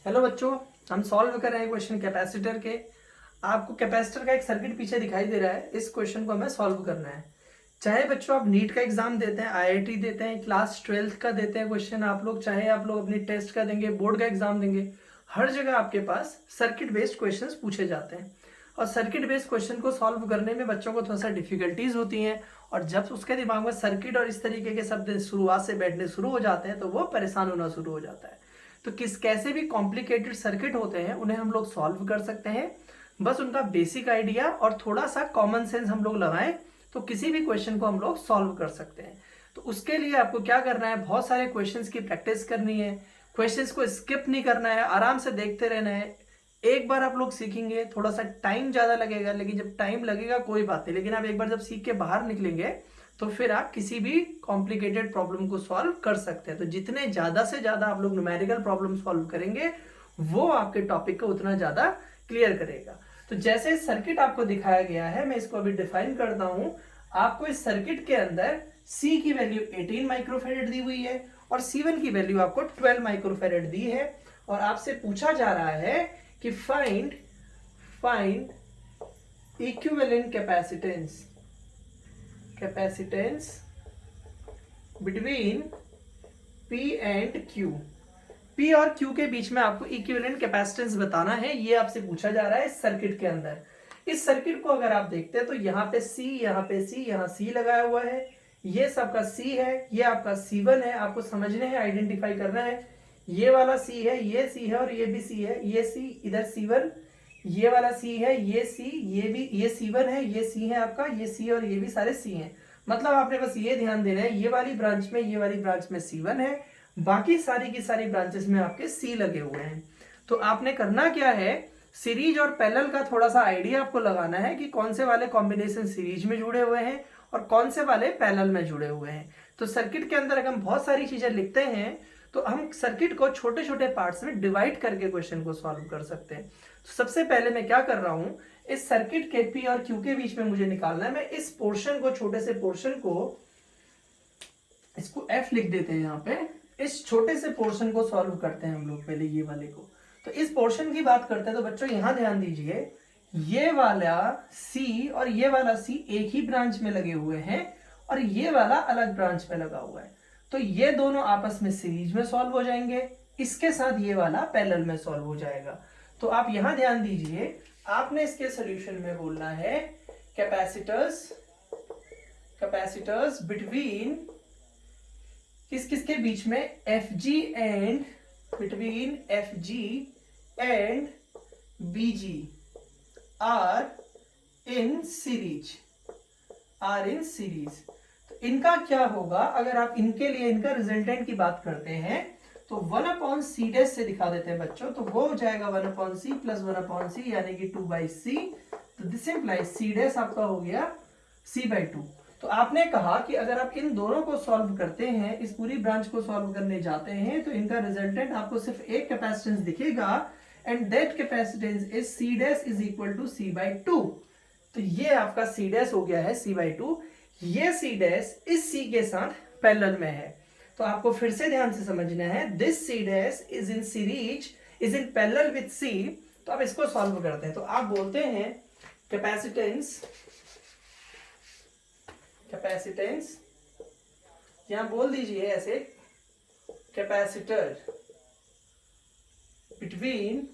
Hello बच्चों, हम solve कर रहे हैं क्वेश्चन कैपेसिटर के। आपको कैपेसिटर का एक सर्किट पीछे दिखाई दे रहा है। इस क्वेश्चन को हमें सॉल्व करना है। चाहे बच्चों आप नीट का एग्जाम देते हैं, आईआईटी देते हैं, क्लास 12th का देते हैं क्वेश्चन आप लोग, चाहे आप लोग अपनी टेस्ट का देंगे, बोर्ड का एग्जाम देंगे, हर जगह आपके पास सर्किट बेस्ड क्वेश्चन पूछे जाते हैं। और सर्किट बेस्ड क्वेश्चन को सॉल्व करने में बच्चों को थोड़ा सा डिफिकल्टीज होती हैं। और जब उसके दिमाग में सर्किट और इस तरीके के शब्द शुरुआत से बैठने शुरू हो जाते हैं तो वो परेशान होना शुरू हो जाता है। तो कैसे भी कॉम्प्लिकेटेड सर्किट होते हैं उन्हें हम लोग सॉल्व कर सकते हैं। बस उनका बेसिक आइडिया और थोड़ा सा कॉमन सेंस हम लोग लगाएं तो किसी भी क्वेश्चन को हम लोग सॉल्व कर सकते हैं। तो उसके लिए आपको क्या करना है, बहुत सारे क्वेश्चंस की प्रैक्टिस करनी है। क्वेश्चंस को स्किप नहीं करना है, आराम से देखते रहना है। एक बार आप लोग सीखेंगे, थोड़ा सा टाइम ज्यादा लगेगा, लेकिन जब टाइम लगेगा कोई बात नहीं, लेकिन आप एक बार जब सीख के बाहर निकलेंगे तो फिर आप किसी भी कॉम्प्लिकेटेड प्रॉब्लम को सॉल्व कर सकते हैं। तो जितने ज्यादा से ज्यादा आप लोग न्यूमेरिकल प्रॉब्लम सॉल्व करेंगे वो आपके टॉपिक को उतना ज्यादा क्लियर करेगा। तो जैसे सर्किट आपको दिखाया गया है, मैं इसको अभी डिफाइन करता हूं। आपको इस सर्किट के अंदर C की वैल्यू 18 माइक्रोफेरेड दी हुई है और C1 की वैल्यू आपको 12 माइक्रोफेरेड दी है। और आपसे पूछा जा रहा है कि find equivalent capacitance between P and Q। P और Q के बीच में आपको इक्विवेलेंट कैपेसिटेंस बताना है, ये आपसे पूछा जा रहा है इस सर्किट के अंदर। इस सर्किट को अगर आप देखते हैं तो यहाँ पे C, यहाँ पे C, यहाँ C लगाया हुआ है। ये सबका C है, ये आपका C1 है। आपको समझने हैं, आइडेंटिफाई करना है। ये वाला C है, ये C है और ये भी C है। ये C इधर C1, ये वाला C है, ये C, ये भी, ये C1 है, ये C है आपका, ये C और ये भी सारे C हैं। मतलब आपने बस ये ध्यान देना है, ये वाली ब्रांच में, ये वाली ब्रांच में C1 है, बाकी सारी की सारी ब्रांचेस में आपके C लगे हुए हैं। तो आपने करना क्या है, सीरीज और पैरेलल का थोड़ा सा आइडिया आपको लगाना है कि कौन से वाले कॉम्बिनेशन सीरीज में जुड़े हुए हैं और कौन से वाले पैरेलल में जुड़े हुए हैं। तो सर्किट के अंदर अगर हम बहुत सारी चीजें लिखते हैं तो हम सर्किट को छोटे छोटे पार्ट्स में डिवाइड करके क्वेश्चन को सॉल्व कर सकते हैं। तो सबसे पहले मैं क्या कर रहा हूं, इस सर्किट के P और Q के बीच में मुझे निकालना है। मैं इस पोर्शन को, छोटे से पोर्शन को, इसको F लिख देते हैं यहाँ पे। इस छोटे से पोर्शन को सॉल्व करते हैं हम लोग पहले, ये वाले को। तो इस पोर्शन की बात करते हैं तो बच्चों यहां ध्यान दीजिए, ये वाला C और ये वाला C एक ही ब्रांच में लगे हुए हैं और ये वाला अलग ब्रांच में लगा हुआ है। तो ये दोनों आपस में सीरीज में सॉल्व हो जाएंगे, इसके साथ ये वाला पैरेलल में सॉल्व हो जाएगा। तो आप यहां ध्यान दीजिए, आपने इसके सॉल्यूशन में बोलना है कैपेसिटर्स बिटवीन किस किस के बीच में, between FG and BG are in series. तो इनका क्या होगा, अगर आप इनके लिए इनका रिजल्टेंट की बात करते हैं तो 1/C से दिखा देते हैं बच्चों। तो वो हो जाएगा 1/C प्लस 1/C यानी कि 2/C। तो दिस इंप्लाइज C' आपका हो गया C/2। तो आपने कहा कि अगर आप इन दोनों को सॉल्व करते हैं, इस पूरी ब्रांच को सॉल्व करने जाते हैं, तो इनका रिजल्टेंट आपको सिर्फ एक कैपेसिटेंस दिखेगा and that capacitance is C' is equal to C/2। तो ये आपका C' हो गया है C/2। ये C' इस C के साथ पैरेलल में है। तो आपको फिर से ध्यान से समझना है, this C' is in series, is in parallel with C। तो आप इसको सॉल्व करते हैं तो आप बोलते हैं कैपेसिटेंस, यहां बोल दीजिए ऐसे, capacitor between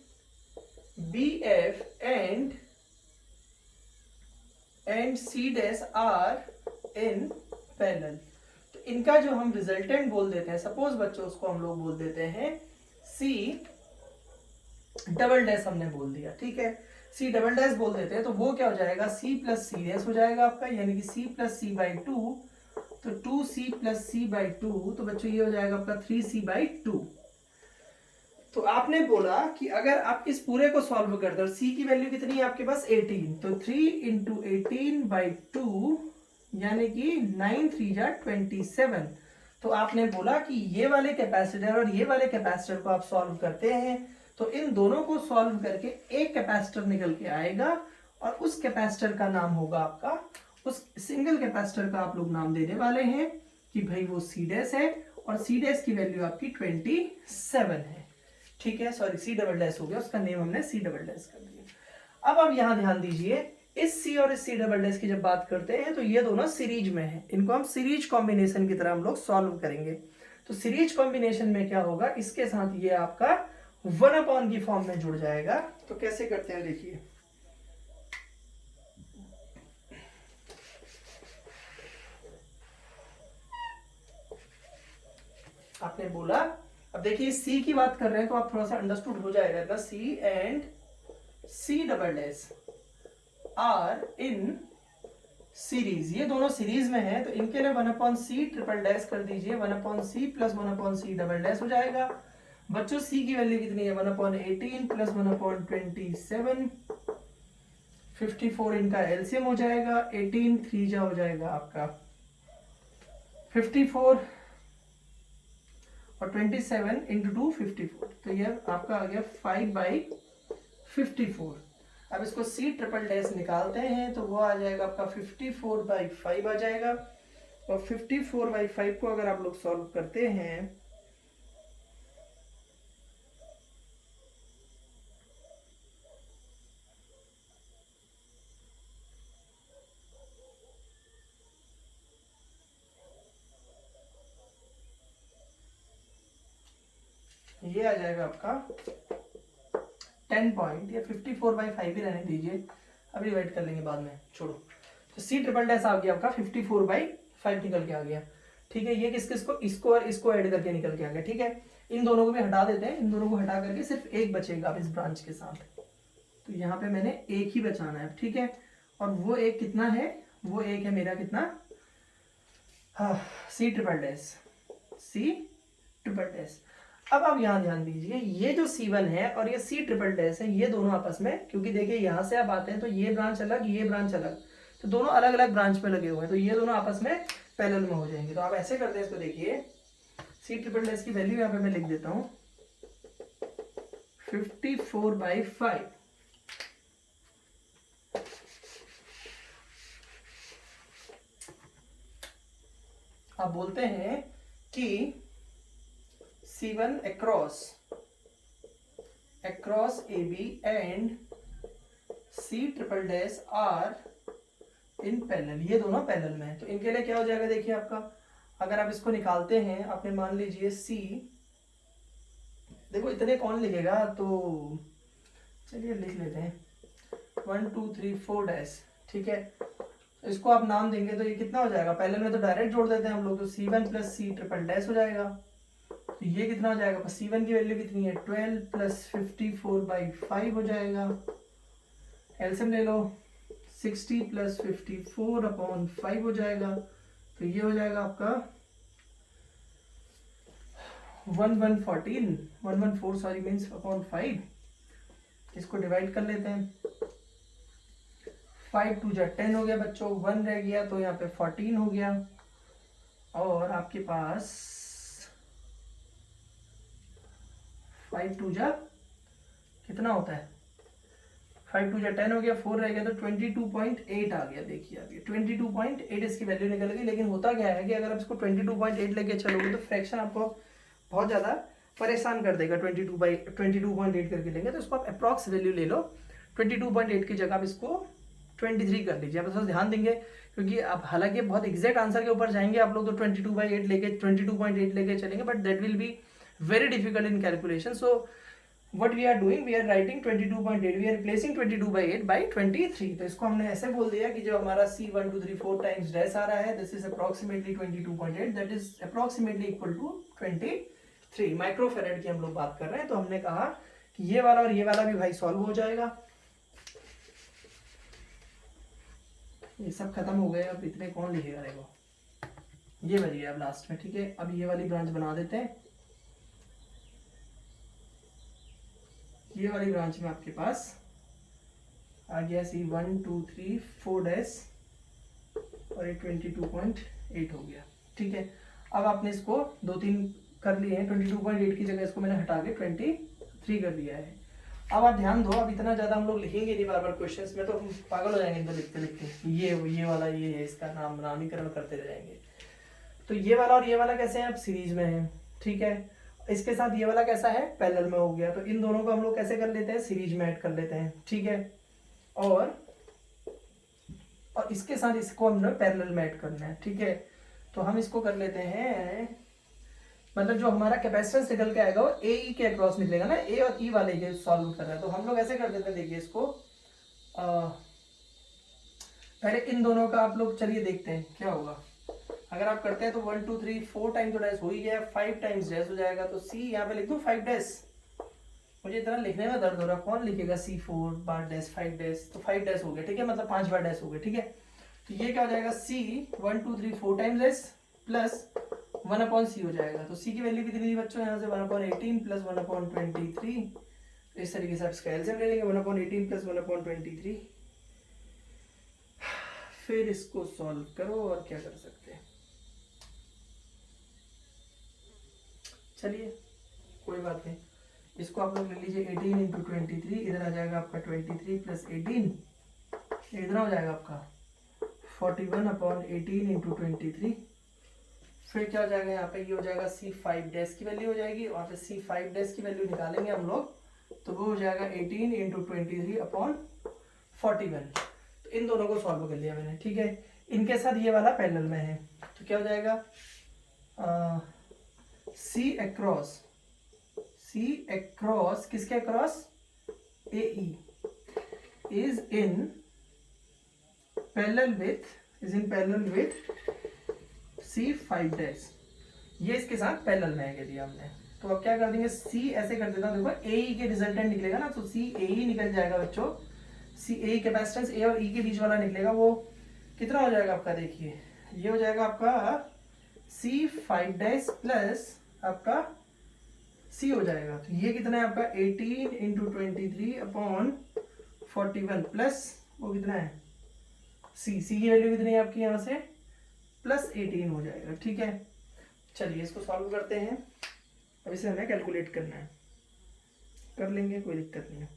BF and C' are in parallel. तो इनका जो हम रिजल्टेंट बोल देते हैं, सपोज बच्चों उसको हम लोग बोल देते हैं C', हमने बोल दिया, ठीक है। C" बोल देते हैं तो वो क्या हो जाएगा, C प्लस C' हो जाएगा आपका, यानी कि C प्लस C/2। तो 2C प्लस C/2, तो बच्चों ये हो जाएगा आपका 3C/2। तो आपने बोला कि अगर आप इस पूरे को सॉल्व करते हो, C की वैल्यू कितनी है आपके पास 18, तो 3 × 18/2 यानी कि 9 3 जा 27। तो आपने बोला कि ये वाले कैपेसिटर और ये वाले कैपेसिटर को आप सॉल्व करते हैं तो इन दोनों को सॉल्व करके एक कैपेसिटर निकल के आएगा और उस कैपेसिटर का नाम होगा आपका, उस सिंगल कैपेसिटर का आप लोग नाम देने वाले हैं कि भाई वो C' है और C' की वैल्यू आपकी 27 है। ठीक है, सॉरी सी डबल डैश हो गया, उसका नेम हमने सी डबल डैश कर दिया। अब आप यहाँ ध्यान दीजिए, इस सी और इस सी डबल डैश की जब बात करते हैं तो ये दोनों सीरीज में है, इनको हम सीरीज कॉम्बिनेशन की तरह हम लोग सॉल्व करेंगे। तो सीरीज कॉम्बिनेशन में क्या होगा, इसके साथ ये आपका 1/, की फॉर्म में जुड़ जाएगा। तो कैसे करते हैं देखिए, आपने बोला, अब देखिए सी की बात कर रहे हैं तो आप थोड़ा सा अंडरस्टूड हो जाएगा ना, C and C double dash are in series, ये दोनों सीरीज में है, तो इनके लिए 1/c ट्रिपल डैश कर दीजिए, 1/c plus 1/c double dash हो जाएगा। बच्चों c की वैल्यू कितनी है, 1/18 प्लस 1/27, 54 इनका एलसीएम हो जाएगा, 18 3 जा हो जाएगा आपका 54 और 27 इंटू 2 54, तो ये आपका आ गया 5/54। अब इसको c ट्रिपल डैश निकालते हैं तो वो आ जाएगा आपका 54/5 आ जाएगा, और 54/5 को अगर आप लोग सॉल्व करते हैं ये आ जाएगा आपका 10 पॉइंट, या 54/5 ही रहने दीजिए, अभी डिवाइड कर लेंगे बाद में, छोड़ो। तो सी ट्रिपल डैश आ गया आपका 54/5 निकल के आ गया। ठीक है, ये किस किस को, इसको और इसको ऐड करके निकल के आ गया। ठीक है, इन दोनों को भी हटा देते हैं, इन दोनों को हटा करके सिर्फ एक बचेगा इस ब्रांच के साथ, तो यहाँ पे मैंने एक ही बचाना है। ठीक है, और वो एक कितना है, वो एक है मेरा कितना, हाँ, C triple dash, C triple dash. अब आप यहाँ ध्यान दीजिए, ये जो C1 है और ये C ट्रिपल डैश है, ये दोनों आपस में, क्योंकि देखिए यहाँ से आप आते हैं तो ये ब्रांच अलग, ये ब्रांच अलग, तो दोनों अलग अलग ब्रांच में लगे हुए हैं, तो ये दोनों आपस में पैरेलल में हो जाएंगे। तो आप ऐसे करते हैं इसको, देखिए C ट्रिपल डैश की वैल्यू यहाँ पे मैं लिख देता हूँ 54/5। आप बोलते हैं कि C1 across AB and C triple dash R in parallel, ये दोनों पैरेलल में है, तो इनके लिए क्या हो जाएगा, देखिए आपका, अगर आप इसको निकालते हैं, आपने मान लीजिए C, देखो इतने कौन लिखेगा, तो चलिए लिख लेते हैं 1 2 3 4 डैश। ठीक है, इसको आप नाम देंगे तो ये कितना हो जाएगा, पैरेलल में तो डायरेक्ट जोड़ देते हैं हम लोग, तो C1 plus C triple dash हो जाएगा। तो ये कितना हो जाएगा, C1 की वैल्यू कितनी है, 12 प्लस 54/5 हो जाएगा, एलसीएम ले लो, 60 प्लस 54/5 हो जाएगा, तो ये हो जाएगा आपका 1114 सॉरी मीन्स अपॉन 5। इसको डिवाइड कर लेते हैं, 5 2 जा 10 हो गया बच्चों, 1 रह गया तो यहाँ पे 14 हो गया, और आपके पास 5 2 जा कितना होता है, 5 2 जा 10 हो गया, 4 रह गया तो 22.8 आ गया। देखिए अभी 22.8 इसकी वैल्यू निकल गई, लेकिन होता क्या है कि अगर आप इसको 22.8 लेके चलोगे तो फ्रैक्शन आपको बहुत ज़्यादा परेशान कर देगा। 22.8 करके लेंगे तो इसको आप अप्रॉक्स वैल्यू ले लो, 22.8 की जगह आप इसको 23 कर लीजिए। आप थोड़ा ध्यान देंगे, क्योंकि आप हालांकि बहुत एग्जैक्ट आंसर के ऊपर जाएंगे आप लोग तो 22/8 लेके 22.8 लेके चलेंगे, but that will be very difficult in calculation. So what we are doing, we are writing 22.8, we are replacing 22/8 by 23। तो इसको हमने ऐसे बोल दिया कि जो हमारा C1 2 3 4 टाइम्स डैश आ रहा है, this is approximately 22.8, that is approximately equal to 23 microfarad की हम लोग बात कर रहे हैं। तो हमने कहा कि ये वाला और ये वाला भी भाई सॉल्व हो जाएगा। ये सब खत्म हो गए, अब इतने कौन लिखेगा, देखो ये बच गया अब लास्ट में। ठीक है, अब ये वाली ब्रांच बना देते हैं, ये वाली ब्रांच में आपके पास आ गया C1 2 3 4 डैश और ये 22.8 हो गया। ठीक है, अब आपने इसको 2-3 कर लिए हैं, 22.8 की जगह इसको मैंने हटा के 23 कर दिया है। अब आप ध्यान दो, अब इतना ज़्यादा हम लोग लिखेंगे नहीं बार बार क्वेश्चंस में, तो हम पागल हो जाएंगे इधर लिखते लिखते, ये वाला ये है, इसका नामीकरण करते रह जाएंगे। तो ये वाला और ये वाला कैसे हैं, अब सीरीज में है। ठीक है, इसके साथ ये वाला कैसा है, पैरेलल में हो गया। तो इन दोनों को हम लोग कैसे कर लेते हैं, सीरीज में ऐड कर लेते हैं, ठीक है। और इसके साथ इसको हमने पैरेलल में ऐड करना है, ठीक है। तो हम इसको कर लेते हैं, मतलब जो हमारा कैपेसिटेंस निकल के आएगा वो ए ई के अक्रॉस निकलेगा ना, ए और ई वाले के सॉल्व कर रहा है। तो हम लोग ऐसे कर देते हैं, देखिए इसको पहले इन दोनों का आप लोग चलिए देखते हैं क्या होगा। अगर आप करते हैं तो 1 2 3 4 टाइम्स तो डैश हो ही गया, 5 टाइम्स डैश हो जाएगा। तो सी यहाँ पे लिख दूँ 5 डैश, मुझे इतना लिखने में दर्द हो रहा, कौन लिखेगा C4 बार डैश 5 डैश, तो 5 डैश हो गया, ठीक है, मतलब 5 बार डैश हो गया, ठीक है। तो ये क्या हो जाएगा, C 1 2 3 4 times dash plus 1/c हो जाएगा। तो C की वैल्यू कितनी थी बच्चों, यहाँ से 1/18 प्लस 1/23। इस तरीके से आप इसका एलसीएम ले लेंगे, 1/18 प्लस 1/23। फिर इसको सॉल्व करो और क्या कर सकते हैं, चलिए कोई बात नहीं। इसको आप लोग ले लीजिए 18 इंटू 23, इधर आ जाएगा आपका 23 प्लस 18, इधर हो जाएगा आपका 41/18 इंटू 23। फिर क्या हो जाएगा यहाँ पे, ये हो जाएगा C5 डैश की वैल्यू हो जाएगी, और फिर C5 डैश की वैल्यू निकालेंगे हम लोग, तो वो हो जाएगा 18 इंटू 23/41। तो इन दोनों को सॉल्व कर लिया मैंने, ठीक है। इनके साथ ये वाला पैरेलल में है, तो क्या हो जाएगा, C अक्रॉस किसके across, AE is in parallel with C5 dash, ये इसके साथ पैरेलल में है दिया हमने। तो अब क्या कर देंगे, C ऐसे कर देता हूँ, देखो AE के रिजल्टेंट निकलेगा ना, तो CAE निकल जाएगा बच्चों, CAE कैपेसिटेंस A और E के बीच वाला निकलेगा, वो कितना हो जाएगा आपका, देखिए ये हो जाएगा आपका C5 डैश प्लस आपका C हो जाएगा। तो ये कितना है आपका 18 इंटू 23/41 प्लस वो कितना है C की वैल्यू कितनी है आपकी यहाँ से प्लस 18 हो जाएगा, ठीक है। चलिए इसको सॉल्व करते हैं, अब इसे हमें कैलकुलेट करना है, कर लेंगे कोई दिक्कत नहीं है।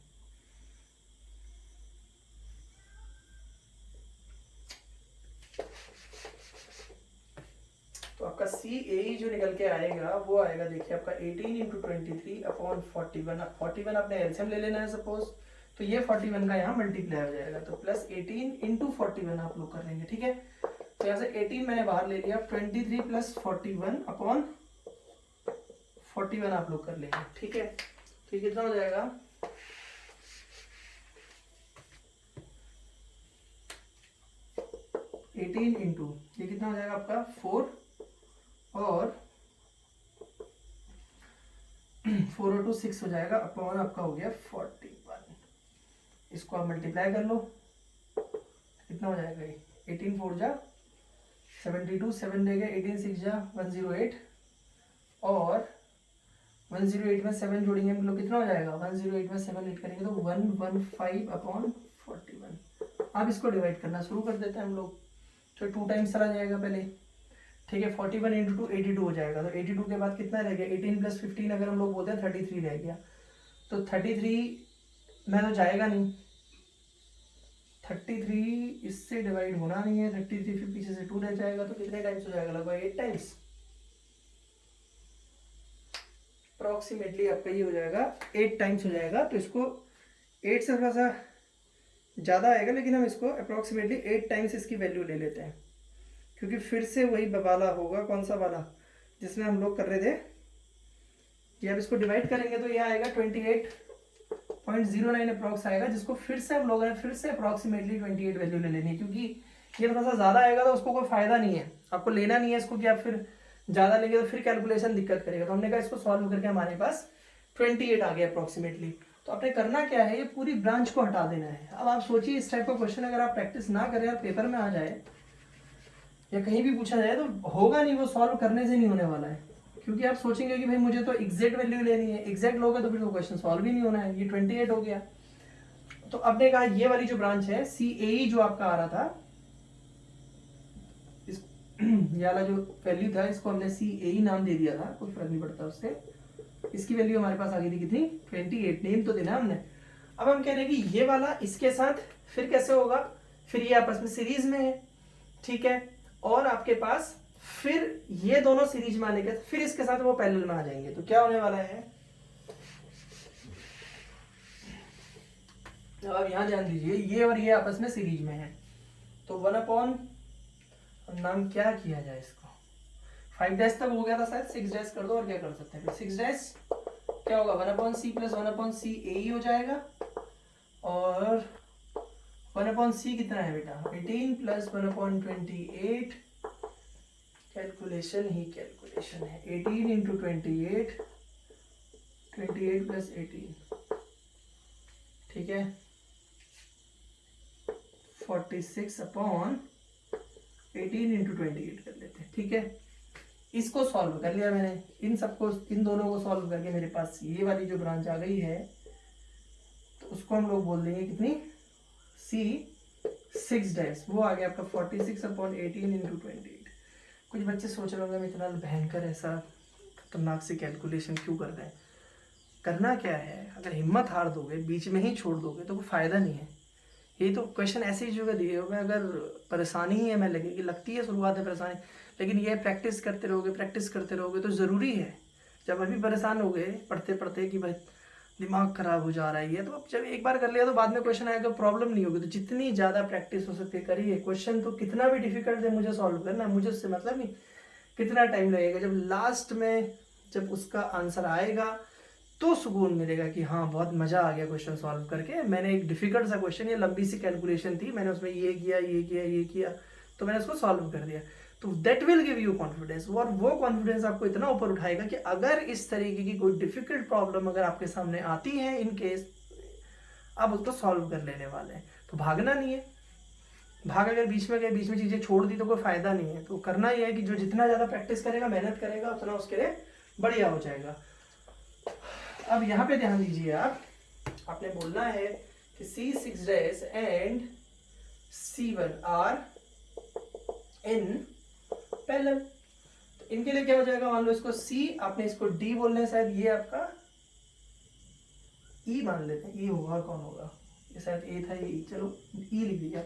तो आपका CAE जो निकल के आएगा वो आएगा, देखिए आपका 18 इंटू 23/41, 41 आपने एलसीएम ले लेना है सपोज, तो ये 41 का यहाँ मल्टीप्लाई हो जाएगा, तो प्लस 18 इंटू 41 आप लोग कर लेंगे, ठीक है। तो यहाँ से 18 मैंने बाहर ले लिया, 23 प्लस 41/41 आप लोग कर लेंगे, ठीक है। तो कितना हो जाएगा, एटीन इंटू ये कितना हो जाएगा आपका 4 और 4 और 2 6 हो जाएगा, अपॉन आपका हो गया 41। इसको आप मल्टीप्लाई कर लो, कितना हो जाएगा ये 18 4 जा 72, 7 रहेगा, 18 6 जा 108, और 108 में 7 जोड़ेंगे हम लोग, कितना हो जाएगा 108 में 7 ऐड करेंगे तो 115/41। अब इसको डिवाइड करना शुरू कर देते हैं हम लोग, तो 2 टाइम्स चला जाएगा पहले, ठीक है। 41 इंटू 2 82 हो जाएगा, तो 82 के बाद कितना रह गया 18 प्लस 15 अगर हम लोग बोलते हैं 33 रह गया, तो 33 में तो जाएगा नहीं, 33 इससे डिवाइड होना नहीं है, 33 फिर पीछे से 2 रह जाएगा, तो कितने टाइम्स हो जाएगा, लगभग 8 टाइम्स अप्रोक्सीमेटली आपका ये हो जाएगा 8 टाइम्स हो जाएगा। तो इसको 8 से थोड़ा सा ज़्यादा आएगा, लेकिन हम इसको अप्रोक्सीमेटली 8 टाइम्स इसकी वैल्यू ले लेते हैं, क्योंकि फिर से वही वाला होगा, कौन सा वाला जिसमें हम लोग कर रहे थे कि अब इसको डिवाइड करेंगे तो ये आएगा 28.09 अप्रॉक्स आएगा, जिसको फिर से हम लोगों ने फिर से अप्रॉक्सीमेटली 28 वैल्यू ले लेनी है, क्योंकि ये थोड़ा सा ज़्यादा आएगा तो उसको कोई फायदा नहीं है, आपको लेना नहीं है इसको, कि आप फिर ज़्यादा लेंगे तो फिर कैलकुलेशन दिक्कत करेगा। तो हमने कहा इसको सॉल्व करके हमारे पास 28 आ गया अप्रॉक्सीमेटली। तो आपने करना क्या है, ये पूरी ब्रांच को हटा देना है। अब आप सोचिए इस टाइप का क्वेश्चन अगर आप प्रैक्टिस ना करें और पेपर में आ जाए या कहीं भी पूछा जाए तो होगा नहीं, वो सॉल्व करने से नहीं होने वाला है, क्योंकि आप सोचेंगे कि भाई मुझे तो एग्जैक्ट वैल्यू लेनी है, एग्जैक्ट लोगे तो फिर तो क्वेश्चन सॉल्व ही नहीं होना है। ये 28 हो गया। तो आपने कहा ये वाली जो ब्रांच है CAE जो आपका आ रहा था, इस ये वाला जो वैल्यू था इसको हमने CAE नाम दे दिया था, कोई फर्क नहीं पड़ता उससे। इसकी वैल्यू हमारे पास आ गई थी कितनी 28, नेम तो देना हमने। अब हम कह रहे हैं कि ये वाला इसके साथ फिर कैसे होगा, फिर ये आपस में सीरीज में है, ठीक है, और आपके पास फिर ये दोनों सीरीज में आने के फिर इसके साथ वो पैरेलल में आ जाएंगे। तो क्या होने वाला है, अब यहाँ ध्यान दीजिए, ये और ये आपस में सीरीज में है। तो 1 नाम क्या किया जाए इसको, 5 डैश तक हो गया था शायद, 6 डैश कर दो और क्या कर सकते हैं, 6 डैश क्या होगा 1/c प्लस 1/c ए ही हो जाएगा। और 1/c कितना है बेटा 18 प्लस 1/28, कैलकुलेशन ही कैलकुलेशन है, 18 इंटू 28, 28 प्लस 18, ठीक है 46/18 इंटू 28 कर लेते हैं, ठीक है। इसको सॉल्व कर लिया मैंने, इन सबको, इन दोनों को सॉल्व करके मेरे पास ये वाली जो ब्रांच आ गई है, तो उसको हम लोग बोल देंगे कितनी C6 डैश, वो आ गया आपका 46/18 इंटू 28। कुछ बच्चे सोच रहे होंगे मैं इतना भयंकर ऐसा खतरनाक से कैलकुलेशन क्यों कर रहे हैं। करना क्या है, अगर हिम्मत हार दोगे, बीच में ही छोड़ दोगे तो कोई फायदा नहीं है। ये तो क्वेश्चन ऐसे ही जगह दिए होगा, अगर परेशानी ही हमें लगेगी, लगती है शुरुआत में परेशानी, लेकिन ये प्रैक्टिस करते रहोगे तो ज़रूरी है। जब अभी परेशान हो गए पढ़ते पढ़ते कि भाई दिमाग खराब हो जा रहा है, तो अब जब एक बार कर लिया तो बाद में क्वेश्चन आएगा प्रॉब्लम नहीं होगी। तो जितनी ज़्यादा प्रैक्टिस हो सकती है करिए। क्वेश्चन तो कितना भी डिफिकल्ट है मुझे सॉल्व करना, मुझे उससे मतलब नहीं कितना टाइम लगेगा, जब लास्ट में जब उसका आंसर आएगा तो सुकून मिलेगा कि हाँ बहुत मज़ा आ गया क्वेश्चन सॉल्व करके। मैंने एक डिफिकल्ट सा क्वेश्चन, ये लंबी सी कैलकुलेशन थी, मैंने उसमें ये किया तो मैंने उसको सॉल्व कर दिया। तो that will give you confidence, और वो कॉन्फिडेंस आपको इतना ऊपर उठाएगा कि अगर इस तरीके की कोई डिफिकल्ट प्रॉब्लम अगर आपके सामने आती है इन केस, आप उसको सॉल्व कर लेने वाले हैं। तो भागना नहीं है, भाग अगर बीच में गए, बीच में चीज़ें छोड़ दी तो कोई फायदा नहीं है। तो करना यह है कि जो जितना ज़्यादा प्रैक्टिस करेगा, मेहनत करेगा, उतना उसके लिए बढ़िया हो जाएगा। अब यहाँ पे ध्यान दीजिए, आपने बोलना है कि C6 dash and C1 are in parallel. तो इनके लिए क्या हो जाएगा, मान लो इसको C, आपने इसको D बोलना है, शायद ये आपका E मान लेते हैं, E होगा, और कौन होगा, ये शायद A था, ये E, चलो E लिख दिया।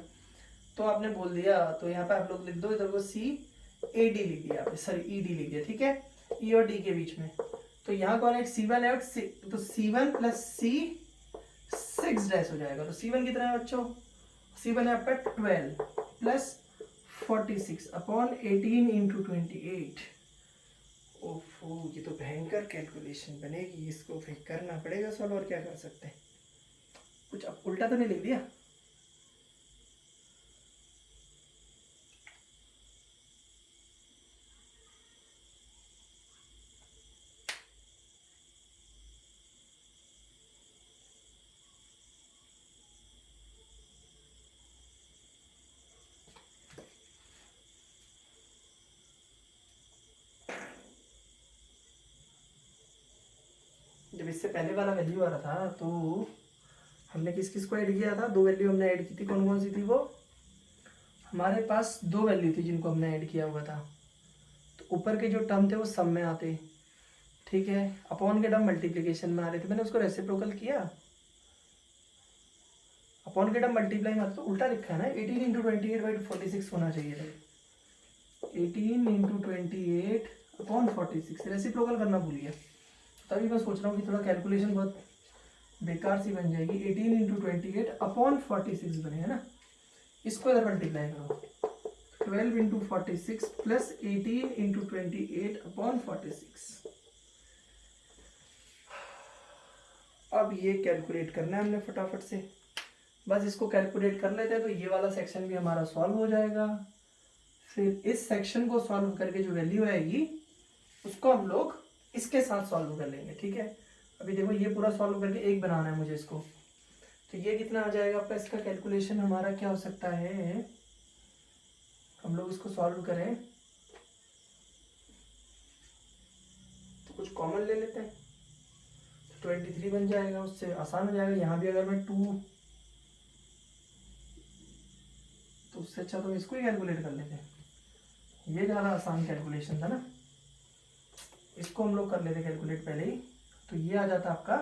तो आपने बोल दिया, तो यहाँ पे आप लोग लिख दो, इधर को CAD लिख दिया आपने, सॉरी ED लिख दिया, ठीक है, E और D के बीच में। तो यहाँ कौन है, C1 है, तो C1 प्लस C6 डैश हो जाएगा। तो C1 कितना है बच्चों, C1 है आपका 12 प्लस 46/18 इंटू 28। ओफो, ये तो भयंकर कैलकुलेशन बनेगी, इसको फिर करना पड़ेगा सॉल्व, और क्या कर सकते हैं। कुछ अब उल्टा तो नहीं लिख दिया। जब इससे पहले वाला वैल्यू आ रहा था तो हमने किस किस को ऐड किया था, 2 वैल्यू हमने ऐड की थी, कौन कौन सी थी वो, हमारे पास 2 वैल्यू थी जिनको हमने ऐड किया हुआ था। तो ऊपर के जो टर्म थे वो सब में आते, ठीक है, अपॉन के टर्म मल्टीप्लिकेशन में आ रहे थे, मैंने उसको रेसिप्रोकल किया, अपॉन के टर्म मल्टीप्लाई में तो उल्टा लिखा है ना, 18 इंटू 28/46 होना चाहिए था, 18 इंटू 28/46, रेसिप्रोकल करना भूल गया। तभी मैं सोच रहा हूँ कि थोड़ा कैलकुलेशन बहुत बेकार सी बन जाएगी, 18 इंटू 28/46 बने, है ना, इसको इधर मल्टीप्लाई करो, 12 इंटू 46 प्लस 18 इंटू 28/46। अब ये कैलकुलेट करना है हमने फटाफट से, बस इसको कैलकुलेट कर लेते हैं तो ये वाला सेक्शन भी हमारा सॉल्व हो जाएगा। फिर इस सेक्शन को सॉल्व करके जो वैल्यू आएगी उसको हम लोग इसके साथ सॉल्व कर लेंगे, ठीक है। अभी देखो ये पूरा सॉल्व करके एक बनाना है मुझे इसको, तो ये कितना आ जाएगा आपका, इसका कैलकुलेशन हमारा क्या हो सकता है, हम लोग इसको सॉल्व करें तो कुछ कॉमन ले लेते हैं, तो 23 बन जाएगा, उससे आसान हो जाएगा। यहाँ भी अगर मैं 2, तो उससे अच्छा तो इसको ही कैलकुलेट कर लेते हैं, ये ज़्यादा आसान कैलकुलेशन था ना, इसको हम लोग कर लेते कैलकुलेट पहले ही। तो ये आ जाता आपका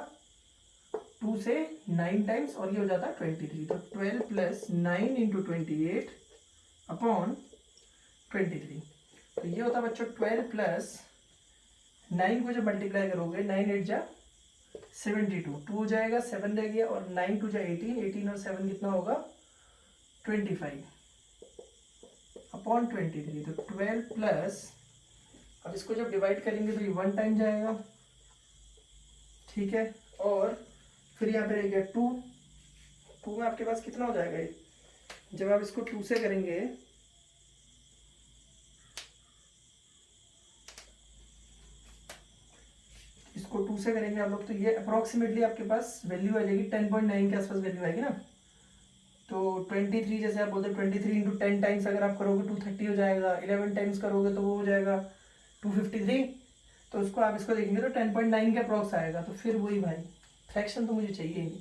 2 से 9 टाइम्स, और ये हो जाता है 23, तो 12 प्लस 9 इंटू 28/23। तो ये होता है बच्चों 12 प्लस 9 को जब मल्टीप्लाई करोगे 9 8 जा 72, 2 हो जाएगा, 7 रह गया, और 9 2 जा 18, 18 और 7 कितना होगा 25 अपॉन 23। तो 12 प्लस, अब इसको जब डिवाइड करेंगे तो ये 1 टाइम जाएगा, ठीक है, और फिर यहाँ पे रह गया 2, 2 में आपके पास कितना हो जाएगा ये, जब आप इसको 2 से करेंगे इसको 2 से करेंगे आप लोग, तो ये अप्रोक्सीमेटली आपके पास वैल्यू आ जाएगी 10.9 के आसपास वैल्यू आएगी ना। तो 23 जैसे आप बोलते हैं 23 इंटू 10 टाइम्स अगर आप करोगे 230 हो जाएगा, 11 टाइम्स करोगे तो वो हो जाएगा 253। तो उसको आप इसको देखेंगे तो 10.9 के अप्रॉक्स आएगा। तो फिर वही भाई फ्रैक्शन तो मुझे चाहिए ही नहीं,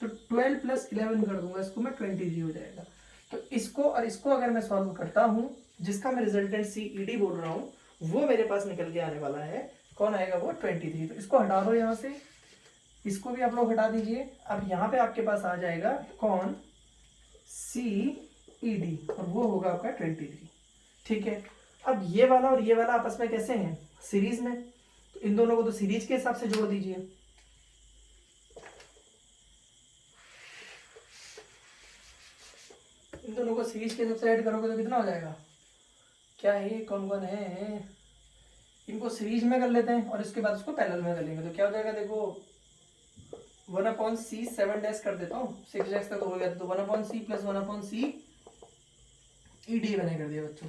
तो 12 प्लस 11 कर दूंगा इसको मैं, 23 हो जाएगा। तो इसको और इसको अगर मैं सॉल्व करता हूँ, जिसका मैं रिजल्टेंट CED बोल रहा हूँ, वो मेरे पास निकल के आने वाला है, कौन आएगा वो 23। तो इसको हटा दो यहाँ से, इसको भी आप लोग हटा दीजिए। अब यहाँ पे आपके पास आ जाएगा कौन CED, और वो होगा आपका 23, ठीक है। अब ये वाला और ये वाला आपस में कैसे हैं, सीरीज में, तो इन दोनों को तो सीरीज के हिसाब से जोड़ दीजिए। इन दोनों को सीरीज के हिसाब से ऐड करोगे तो कितना हो जाएगा, क्या है कौन कौन है, इनको सीरीज में कर लेते हैं और इसके बाद उसको पैरेलल में कर लेंगे। तो क्या हो जाएगा देखो, 1/c 7 डैश कर देता हूँ, 6 डैश तक हो गया, तो 1/c प्लस 1/c ED मैंने कर दिया बच्चों।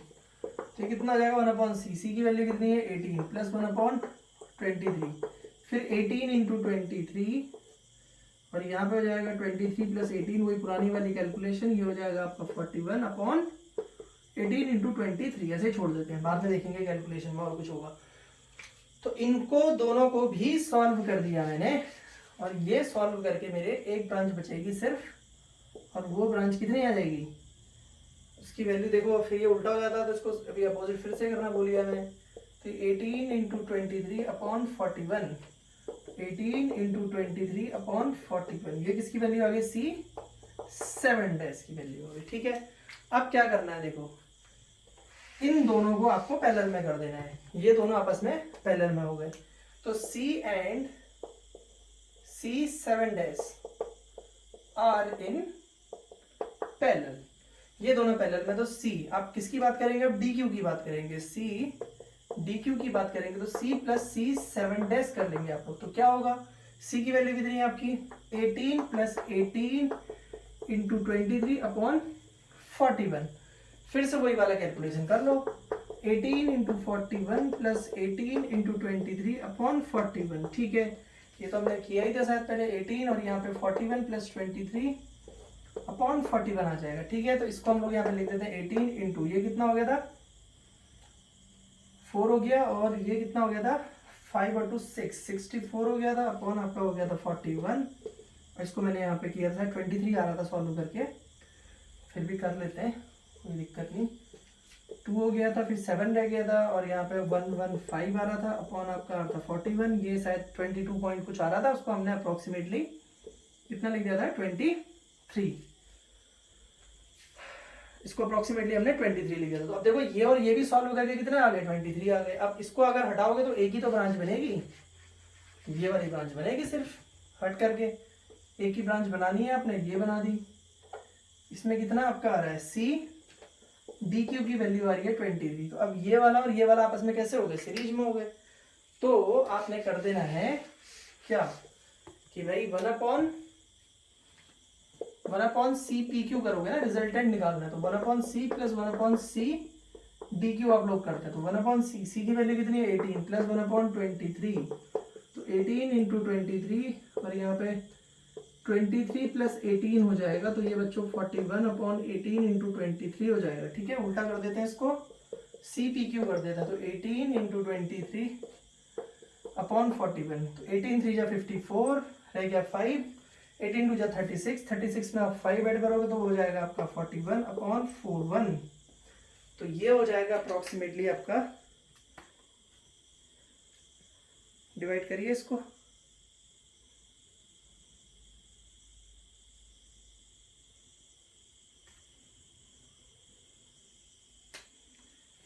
तो कितना आ जाएगा 1/c, c की वैल्यू कितनी है 18 प्लस 1/23, फिर 18 इंटू 23, और यहाँ पे हो जाएगा 23 प्लस 18, वही पुरानी वाली कैलकुलेशन, ये हो जाएगा आपका 41/18 इंटू 23। ऐसे ही छोड़ देते हैं, बाद में देखेंगे कैलकुलेशन में और कुछ होगा। तो इनको दोनों को भी सॉल्व कर दिया मैंने, और ये सॉल्व करके मेरे एक ब्रांच बचेगी सिर्फ, और वो ब्रांच कितनी आ जाएगी, उसकी वैल्यू देखो, फिर ये उल्टा हो जाता, तो इसको अभी अपोजिट फिर से करना बोलिए हमें। तो 18 इंटू 23 अपॉन 41, 18 इंटू 23 अपॉन 41, ये किसकी वैल्यू आ गई C7 डैश की वैल्यू आ गई, ठीक है। अब क्या करना है देखो, इन दोनों को आपको पैरेलल में कर देना है, ये दोनों आपस में पैरेलल में हो गए, तो C and C7 dash are in parallel, ये दोनों पैरेलल में। तो C, आप किसकी बात करेंगे, अब DQ की बात करेंगे, C DQ की बात करेंगे, तो C प्लस C7 डैश कर लेंगे आप लोग। तो क्या होगा, C की वैल्यू कितनी है आपकी 18 प्लस 18 इंटू 23 अपॉन 41, फिर से वही वाला कैलकुलेशन कर लो, 18 इंटू 41 प्लस 18 इंटू 23 अपॉन 41, ठीक है। ये तो हमने किया ही था शायद पहले, 18 और यहाँ पे 41 प्लस 23 अपॉन 41 आ जाएगा, ठीक है। तो इसको हम लोग यहाँ पे लिख देते हैं 18 इंटू, ये कितना हो गया था 4 हो गया, और ये कितना हो गया था 5 और 2 6, 64 हो गया था, अपॉन आपका हो गया था 41, और इसको मैंने यहाँ पे किया था 23 आ रहा था सॉल्व करके, फिर भी कर लेते हैं कोई दिक्कत नहीं। 2 हो गया था, फिर 7 रह गया था, और यहाँ पे 115 आ रहा था, अपॉन आपका आ रहा था 41, ये शायद 22 पॉइंट कुछ आ रहा था, उसको हमने अप्रोक्सीमेटली कितना लिख दिया था 23, इसको अप्रोक्सीमेटली हमने 23 लिख दिया था। तो अब देखो ये और ये भी सॉल्व करके कितने आ गए 23 आ गए। अब इसको अगर हटाओगे तो एक ही तो ब्रांच बनेगी, ये वाली ब्रांच बनेगी, सिर्फ हट करके एक ही ब्रांच बनानी है आपने, ये बना दी। इसमें कितना आपका आ रहा है CDQ की वैल्यू आ रही है 23। तो अब ये वाला और ये वाला आपस में कैसे हो गए, सीरीज में हो गए। तो आपने कर देना है क्या कि भाई 1/CPQ करोगे ना, रिजल्टेंट निकालना है, तो 1/C प्लस 1/CDQ आप लोग करते हैं। तो 1/C की वैल्यू कितनी है 18 प्लस 1/23, तो 18 इंटू 23, और यहाँ पे 23 प्लस 18 हो जाएगा, तो ये बच्चों 41/18 इंटू 23 हो जाएगा, ठीक है। उल्टा कर देते हैं इसको, CPQ कर देते हैं, तो 18 इंटू 23 अपॉन 41, तो 18 3 जा 54 रह गया 5, 18 2 जा 36, 36 में आप 5 ऐड करोगे तो हो जाएगा आपका 41/41। तो ये हो जाएगा अप्रोक्सीमेटली आपका, डिवाइड करिए इसको,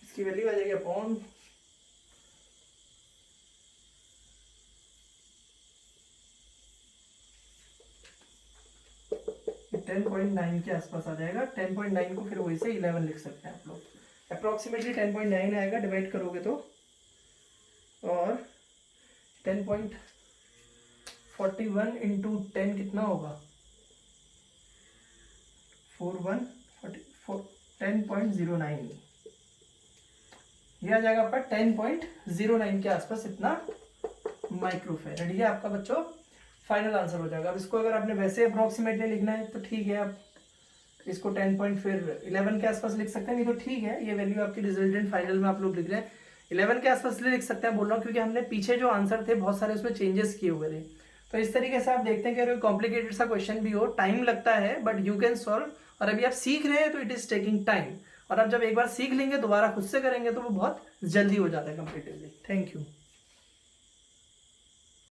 इसकी वैल्यू आ जाएगी अपॉन अराउंड 10.9 के आसपास आ जाएगा। 10.9 को फिर वही से 11 लिख सकते हैं आप लोग। अप्रोक्सीमेटली 10.9 आएगा, डिवाइड करोगे तो, और 10.41 इंटू 10 कितना होगा, 10.09, ये आ जाएगा आपका 10.09 के आसपास इतना माइक्रोफेरेड। ये आपका बच्चों फाइनल आंसर हो जाएगा। अब इसको अगर आपने वैसे अप्रोक्सीमेटली लिखना है तो ठीक है, आप इसको 10.11 के आसपास लिख सकते हैं, नहीं तो ठीक है, ये वैल्यू आपकी रिजल्टेंट फाइनल में आप लोग लिख रहे हैं 11 के आसपास लिख सकते हैं। बोल रहा हूँ क्योंकि हमने पीछे जो आंसर थे बहुत सारे उसमें चेंजेस किए हुए थे। तो इस तरीके से आप देखते हैं कि अगर कॉम्प्लिकेटेड सा क्वेश्चन भी हो, टाइम लगता है बट यू कैन सॉल्व। और अभी आप सीख रहे हैं तो इट इज टेकिंग टाइम, और आप जब एक बार सीख लेंगे दोबारा खुद से करेंगे तो वो बहुत जल्दी हो जाता है कंपेरेटिवली। Thank you.